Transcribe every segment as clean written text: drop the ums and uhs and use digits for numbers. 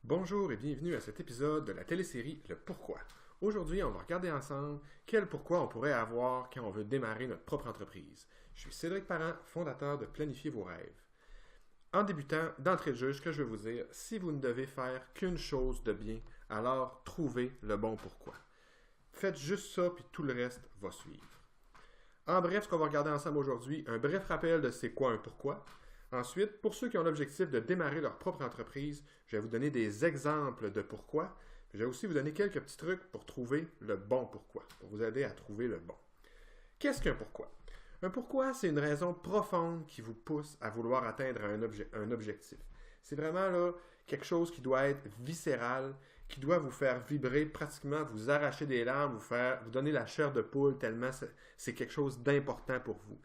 Bonjour et bienvenue à cet épisode de la télésérie Le Pourquoi. Aujourd'hui, on va regarder ensemble quel pourquoi on pourrait avoir quand on veut démarrer notre propre entreprise. Je suis Cédric Parent, fondateur de Planifier vos rêves. En débutant, d'entrée de jeu, ce que je veux vous dire, si vous ne devez faire qu'une chose de bien, alors trouvez le bon pourquoi. Faites juste ça, puis tout le reste va suivre. En bref, ce qu'on va regarder ensemble aujourd'hui, un bref rappel de c'est quoi un pourquoi. Ensuite, pour ceux qui ont l'objectif de démarrer leur propre entreprise, je vais vous donner des exemples de pourquoi. Je vais aussi vous donner quelques petits trucs pour trouver le bon pourquoi, pour vous aider à trouver le bon. Qu'est-ce qu'un pourquoi? Un pourquoi, c'est une raison profonde qui vous pousse à vouloir atteindre un objectif. C'est vraiment là quelque chose qui doit être viscéral, qui doit vous faire vibrer, pratiquement vous arracher des larmes, vous donner la chair de poule tellement c'est quelque chose d'important pour vous.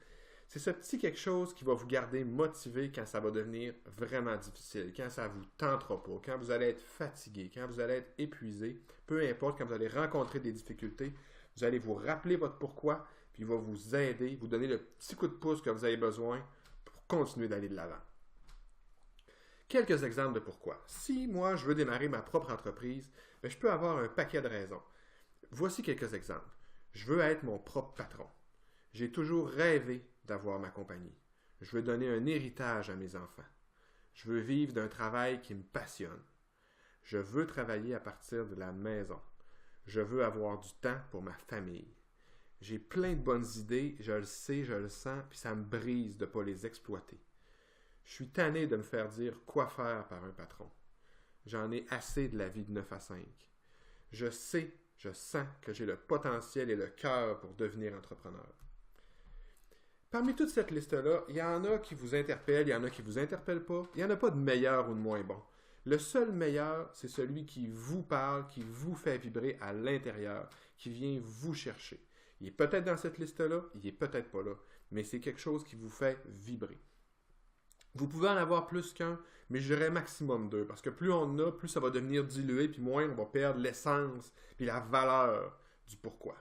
C'est ce petit quelque chose qui va vous garder motivé quand ça va devenir vraiment difficile, quand ça ne vous tentera pas, quand vous allez être fatigué, quand vous allez être épuisé, peu importe, quand vous allez rencontrer des difficultés, vous allez vous rappeler votre pourquoi, puis il va vous aider, vous donner le petit coup de pouce que vous avez besoin pour continuer d'aller de l'avant. Quelques exemples de pourquoi. Si moi je veux démarrer ma propre entreprise, je peux avoir un paquet de raisons. Voici quelques exemples. Je veux être mon propre patron. J'ai toujours rêvé d'avoir ma compagnie. Je veux donner un héritage à mes enfants. Je veux vivre d'un travail qui me passionne. Je veux travailler à partir de la maison. Je veux avoir du temps pour ma famille. J'ai plein de bonnes idées, je le sais, je le sens, puis ça me brise de ne pas les exploiter. Je suis tanné de me faire dire quoi faire par un patron. J'en ai assez de la vie de 9 à 5. Je sais, je sens que j'ai le potentiel et le cœur pour devenir entrepreneur. Parmi toute cette liste-là, il y en a qui vous interpellent, il y en a qui ne vous interpellent pas. Il n'y en a pas de meilleur ou de moins bon. Le seul meilleur, c'est celui qui vous parle, qui vous fait vibrer à l'intérieur, qui vient vous chercher. Il est peut-être dans cette liste-là, il n'est peut-être pas là, mais c'est quelque chose qui vous fait vibrer. Vous pouvez en avoir plus qu'un, mais je dirais maximum 2, parce que plus on en a, plus ça va devenir dilué, puis moins on va perdre l'essence, puis la valeur du pourquoi.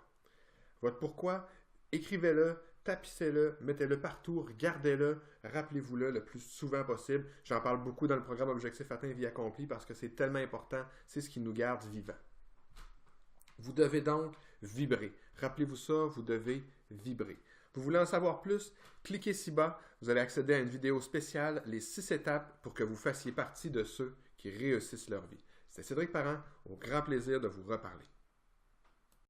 Votre pourquoi, écrivez-le, tapissez-le, mettez-le partout, regardez-le, rappelez-vous-le le plus souvent possible. J'en parle beaucoup dans le programme Objectif atteint, vie accomplie parce que c'est tellement important, c'est ce qui nous garde vivants. Vous devez donc vibrer. Rappelez-vous ça, vous devez vibrer. Vous voulez en savoir plus? Cliquez ci-bas, vous allez accéder à une vidéo spéciale, les 6 étapes pour que vous fassiez partie de ceux qui réussissent leur vie. C'était Cédric Parent, au grand plaisir de vous reparler.